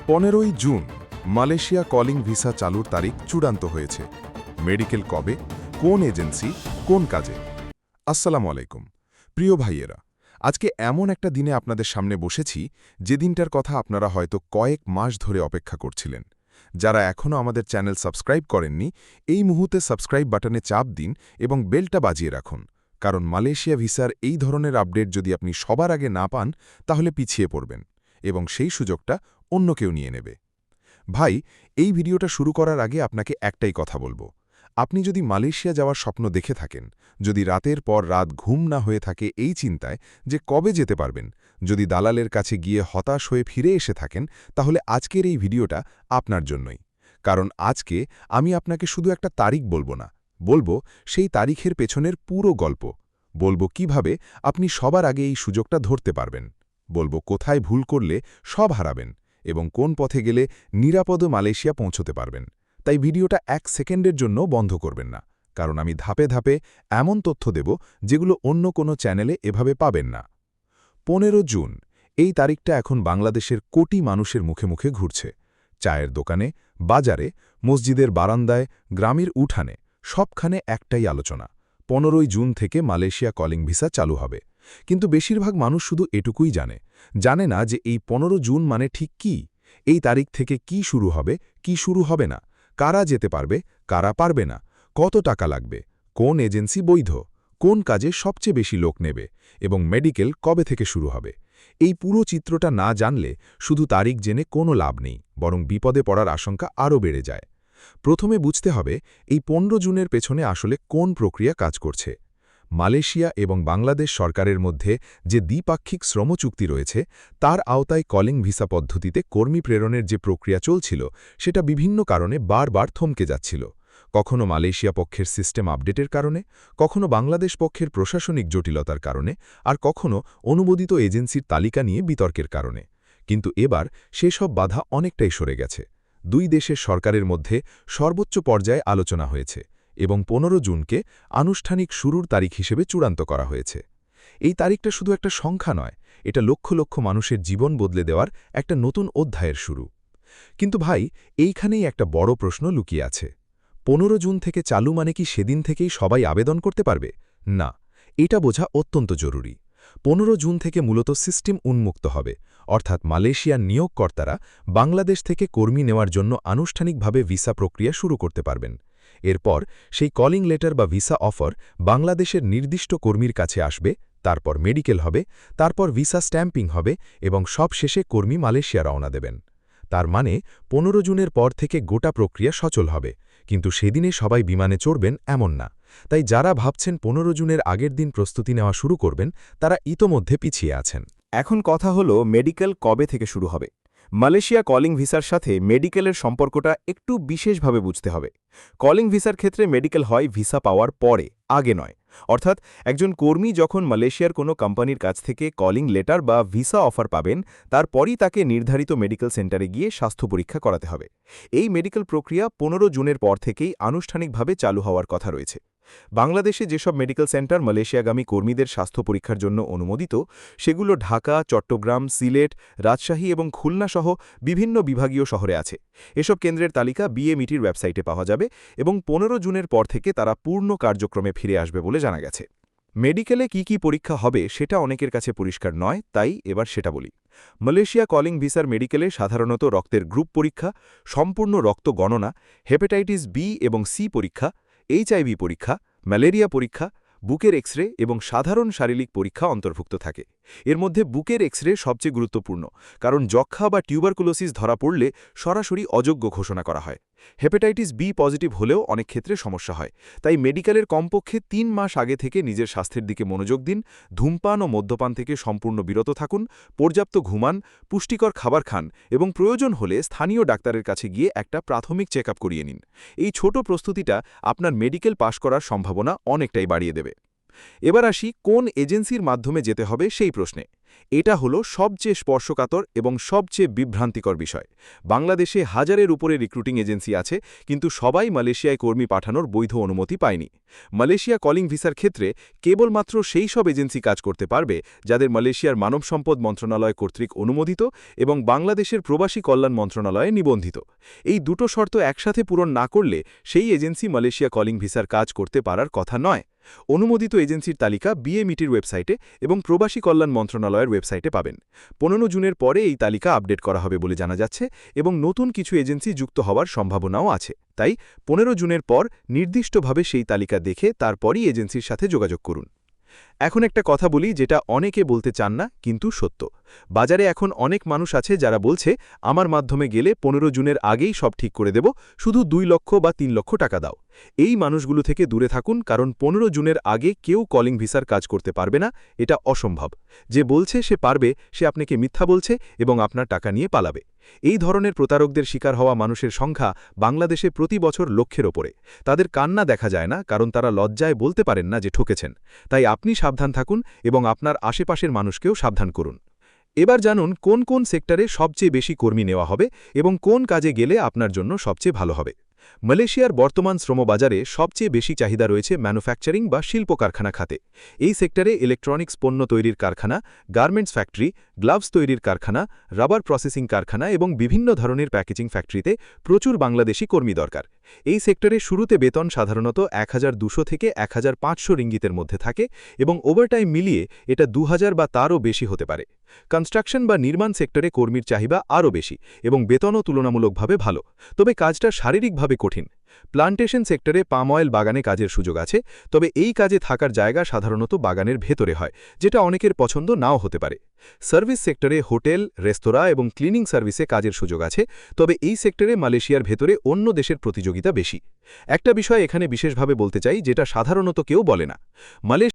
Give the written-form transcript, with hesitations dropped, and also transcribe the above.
15ই June Malaysia calling visa চালুর তারিখ চূড়ান্ত হয়েছে। মেডিকেল কবে, কোন এজেন্সি, কোন কাজে? আসসালামু আলাইকুম প্রিয় ভাইয়েরা, আজকে এমন একটা দিনে আপনাদের সামনে বসেছি যে দিনটার কথা আপনারা হয়তো কয়েক মাস ধরে অপেক্ষা করছিলেন। যারা এখনও আমাদের চ্যানেল সাবস্ক্রাইব করেননি, এই মুহূর্তে সাবস্ক্রাইব বাটনে চাপ দিন এবং বেলটা বাজিয়ে রাখুন, কারণ মালয়েশিয়া ভিসার এই ধরনের আপডেট যদি আপনি সবার আগে না পান তাহলে পিছিয়ে পড়বেন এবং সেই সুযোগটা অন্য কেউ নিয়ে নেবে। ভাই, এই ভিডিওটা শুরু করার আগে আপনাকে একটাই কথা বলবো। আপনি যদি মালয়েশিয়া যাওয়ার স্বপ্ন দেখে থাকেন, যদি রাতের পর রাত ঘুম না হয়ে থাকে এই চিন্তায় যে কবে যেতে পারবেন, যদি দালালের কাছে গিয়ে হতাশ হয়ে ফিরে এসে থাকেন, তাহলে আজকের এই ভিডিওটা আপনার জন্যই। কারণ আজকে আমি আপনাকে শুধু একটা তারিখ বলবো না, বলবো সেই তারিখের পেছনের পুরো গল্প। বলবো কিভাবে আপনি সবার আগে এই সুযোগটা ধরতে পারবেন। বলবো কোথায় ভুল করলে সব হারাবেন এবং কোন পথে গেলে নিরাপদ মালয়েশিয়া পৌঁছতে পারবেন। তাই ভিডিওটা 1 সেকেন্ডের জন্য বন্ধ করবেন না, কারণ আমি ধাপে ধাপে এমন তথ্য দেব যেগুলো অন্য কোনো চ্যানেলে এভাবে পাবেন না। 15 জুন, এই তারিখটা এখন বাংলাদেশের কোটি মানুষের মুখে মুখে ঘুরছে। চায়ের দোকানে, বাজারে, মসজিদের বারান্দায়, গ্রামের উঠানে, সবখানে একটাই আলোচনা। 15 জুন থেকে মালয়েশিয়া কলিং ভিসা চালু হবে। কিন্তু বেশিরভাগ মানুষ শুধু এটুকুই জানে না যে এই 15 জুন মানে ঠিক কি, এই তারিখ থেকে কি শুরু হবে, কি শুরু হবে না, কারা যেতে পারবে, কারা পারবে না, কত টাকা লাগবে, কোন এজেন্সি বৈধ, কোন কাজে সবচেয়ে বেশি লোক নেবে এবং মেডিকেল কবে থেকে শুরু হবে। এই পুরো চিত্রটা না জানলে শুধু তারিখ জেনে কোনো লাভ নেই, বরং বিপদে পড়ার আশঙ্কা আরও বেড়ে যায়। প্রথমে বুঝতে হবে এই 15 জুনের পেছনে আসলে কোন প্রক্রিয়া কাজ করছে। মালয়েশিয়া এবং বাংলাদেশ সরকারের মধ্যে যে দ্বিপাক্ষিক শ্রম চুক্তি রয়েছে, তার আওতায় কলিং ভিসা পদ্ধতিতে কর্মী প্রেরণের যে প্রক্রিয়া চলছিল, সেটা বিভিন্ন কারণে বারবার থমকে যাচ্ছিল। কখনো মালয়েশিয়া পক্ষের সিস্টেম আপডেটের কারণে, কখনো বাংলাদেশ পক্ষের প্রশাসনিক জটিলতার কারণে, আর কখনো অনুমোদিত এজেন্সির তালিকা নিয়ে বিতর্কের কারণে। কিন্তু এবার সেসব বাধা অনেকটাই সরে গেছে। দুই দেশের সরকারের মধ্যে সর্বোচ্চ পর্যায়ে আলোচনা হয়েছে এবং 15 জুনকে আনুষ্ঠানিক শুরুর তারিখ হিসেবে চূড়ান্ত করা হয়েছে। এই তারিখটা শুধু একটা সংখ্যা নয়, এটা লক্ষ লক্ষ মানুষের জীবন বদলে দেওয়ার একটা নতুন অধ্যায়ের শুরু। কিন্তু ভাই, এইখানেই একটা বড় প্রশ্ন লুকিয়ে আছে। 15 জুন থেকে চালু মানে কি সেদিন থেকেই সবাই আবেদন করতে পারবে? না, এটা বোঝা অত্যন্ত জরুরি। 15 জুন থেকে মূলত সিস্টেম উন্মুক্ত হবে, অর্থাৎ মালয়েশিয়ার নিয়োগকর্তারা বাংলাদেশ থেকে কর্মী নেওয়ার জন্য আনুষ্ঠানিকভাবে ভিসা প্রক্রিয়া শুরু করতে পারবেন। এরপর সেই কলিং লেটার বা ভিসা অফার বাংলাদেশের নির্দিষ্ট কর্মীর কাছে আসবে, তারপর মেডিকেল হবে, তারপর ভিসা স্ট্যাম্পিং হবে এবং সব শেষে কর্মী মালয়েশিয়া রওনা দেবেন। তার মানে 15 জুনের পর থেকে গোটা প্রক্রিয়া সচল হবে, কিন্তু সেদিনে সবাই বিমানে চড়বেন এমন না। তাই যারা ভাবছেন 15 জুনের আগের দিন প্রস্তুতি নেওয়া শুরু করবেন, তারা ইতোমধ্যে পিছিয়ে আছেন। এখন কথা হলো মেডিকেল কবে থেকে শুরু হবে। মালয়েশিয়া কলিং ভিসার সাথে মেডিকেলের সম্পর্কটা একটু বিশেষভাবে বুঝতে হবে। কলিং ভিসার ক্ষেত্রে মেডিকেল হয় ভিসা পাওয়ার পরে, আগে নয়। অর্থাৎ একজন কর্মী যখন মালয়েশিয়ার কোনো কোম্পানির কাছ থেকে কলিং লেটার বা ভিসা অফার পাবেন, তারপরই তাকে নির্ধারিত মেডিকেল সেন্টারে গিয়ে স্বাস্থ্য পরীক্ষা করাতে হবে। এই মেডিকেল প্রক্রিয়া 15 জুনের পর থেকেই আনুষ্ঠানিকভাবে চালু হওয়ার কথা রয়েছে। বাংলাদেশে যেসব মেডিকেল সেন্টার মালয়েশিয়াগামী কর্মীদের স্বাস্থ্য পরীক্ষার জন্য অনুমোদিত, সেগুলো ঢাকা, চট্টগ্রাম, সিলেট, রাজশাহী এবং খুলনা সহ বিভিন্ন বিভাগীয় শহরে আছে। এসব কেন্দ্রের তালিকা বিএমইটির ওয়েবসাইটে পাওয়া যাবে এবং 15 জুনের পর থেকে তারা পূর্ণ কার্যক্রমে ফিরে আসবে বলে জানা গেছে। মেডিকেলে কি পরীক্ষা হবে সেটা অনেকের কাছে পরিষ্কার নয়, তাই এবার সেটা বলি। মালয়েশিয়া কলিং ভিসার মেডিকেলে সাধারণত রক্তের গ্রুপ পরীক্ষা, সম্পূর্ণ রক্ত গণনা, হেপাটাইটিস বি এবং সি পরীক্ষা, এইচআইভি পরীক্ষা, ম্যালেরিয়া পরীক্ষা, বুকের এক্স-রে এবং সাধারণ শারীরিক পরীক্ষা অন্তর্ভুক্ত থাকে। এর মধ্যে বুকের এক্স-রে সবচেয়ে গুরুত্বপূর্ণ, কারণ যক্ষা বা টিউবারকুলোসিস ধরা পড়লে সরাসরি অযোগ্য ঘোষণা করা হয়। হেপাটাইটিস বি পজিটিভ হলেও অনেক ক্ষেত্রে সমস্যা হয়, তাই মেডিকেলের কমপক্ষে 3 মাস আগে থেকে নিজের স্বাস্থ্যের দিকে মনোযোগ দিন, ধূমপান ও মদ্যপান থেকে সম্পূর্ণ বিরত থাকুন, পর্যাপ্ত ঘুমান, পুষ্টিকর খাবার খান এবং প্রয়োজন হলে স্থানীয় ডাক্তারের কাছে গিয়ে একটা প্রাথমিক চেক আপ করিয়ে নিন। এই ছোট প্রস্তুতিটা আপনার মেডিকেল পাশ করার সম্ভাবনা অনেকটাই বাড়িয়ে দেবে। এবার আসি কোন এজেন্সির মাধ্যমে যেতে হবে সেই প্রশ্নে। এটা হলো সবচেয়ে স্পর্শকাতর এবং সবচেয়ে বিভ্রান্তিকর বিষয়। বাংলাদেশে হাজারের উপরে রিক্রুটিং এজেন্সি আছে, কিন্তু সবাই মালয়েশিয়ায় কর্মী পাঠানোর বৈধ অনুমতি পায়নি। মালয়েশিয়া কলিং ভিসার ক্ষেত্রে কেবলমাত্র সেই সব এজেন্সি কাজ করতে পারবে যাদের মালয়েশিয়ার মানব সম্পদ মন্ত্রণালয় কর্তৃক অনুমোদিত এবং বাংলাদেশের প্রবাসী কল্যাণ মন্ত্রণালয়ে নিবন্ধিত। এই দুটো শর্ত একসাথে পূরণ না করলে সেই এজেন্সি মালয়েশিয়া কলিং ভিসার কাজ করতে পারার কথা নয়। অনুমোদিত এজেন্সির তালিকা বিএমইটির ওয়েবসাইটে এবং প্রবাসী কল্যাণ মন্ত্রণালয়ের ওয়েবসাইটে পাবেন। 15 জুনের পরে এই তালিকা আপডেট করা হবে বলে জানা যাচ্ছে এবং নতুন কিছু এজেন্সি যুক্ত হওয়ার সম্ভাবনাও আছে। তাই 15 জুনের পর নির্দিষ্টভাবে সেই তালিকা দেখে তারপরই এজেন্সির সাথে যোগাযোগ করুন। এখন একটা কথা বলি যেটা অনেকে বলতে চান না, কিন্তু সত্য। বাজারে এখন অনেক মানুষ আছে যারা বলছে, আমার মাধ্যমে গেলে 15 জুনের আগেই সব ঠিক করে দেব, শুধু 2 লক্ষ বা 3 লক্ষ টাকা দাও। এই মানুষগুলো থেকে দূরে থাকুন, কারণ 15 জুনের আগে কেউ কলিং ভিসার কাজ করতে পারবে না। এটা অসম্ভব। যে বলছে সে পারবে, সে আপনাকে মিথ্যা বলছে এবং আপনার টাকা নিয়ে পালাবে। এই ধরনের প্রতারকদের শিকার হওয়া মানুষের সংখ্যা বাংলাদেশে প্রতি বছর লক্ষের ওপরে। তাদের কান্না দেখা যায় না, কারণ তারা লজ্জায় বলতে পারেন না যে ঠকেছেন। তাই আপনি সাবধান থাকুন এবং আপনার আশেপাশের মানুষকেও সাবধান করুন। এবার জানুন কোন কোন সেক্টরে সবচেয়ে বেশি কর্মী নেওয়া হবে এবং কোন কাজে গেলে আপনার জন্য সবচেয়ে ভালো হবে। মালয়েশিয়ার বর্তমান শ্রমবাজারে সবচেয়ে বেশি চাহিদা রয়েছে ম্যানুফ্যাকচারিং বা শিল্প কারখানা খাতে। এই সেক্টরে ইলেকট্রনিক্স পণ্য তৈরির কারখানা, গার্মেন্টস ফ্যাক্টরি, গ্লাভস তৈরির কারখানা, রাবার প্রসেসিং কারখানা এবং বিভিন্ন ধরনের প্যাকেজিং ফ্যাক্টরিতে প্রচুর বাংলাদেশি কর্মী দরকার। এই সেক্টরে শুরুতে বেতন সাধারণত 1200 থেকে 1500 রিঙ্গিতের মধ্যে থাকে এবং ওভারটাইম মিলিয়ে এটা 2000 বা তারও বেশি হতে পারে। কনস্ট্রাকশন বা নির্মাণ সেক্টরে কর্মীর চাহিদা আরও বেশি এবং বেতনও তুলনামূলকভাবে ভালো, তবে কাজটা শারীরিকভাবে কঠিন। প্লান্টেশন সেক্টরে পাম অয়েল বাগানে কাজের সুযোগ আছে, তবে এই কাজে থাকার জায়গা সাধারণত বাগানের ভেতরে হয়, যেটা অনেকের পছন্দ নাও হতে পারে। সার্ভিস সেক্টরে হোটেল, রেস্তোরাঁ এবং ক্লিনিং সার্ভিসে কাজের সুযোগ আছে, তবে এই সেক্টরে মালয়েশিয়ার ভেতরে অন্য দেশের প্রতিযোগিতা বেশি। একটা বিষয় এখানে বিশেষভাবে বলতে চাই, যেটা সাধারণত কেউ বলে না।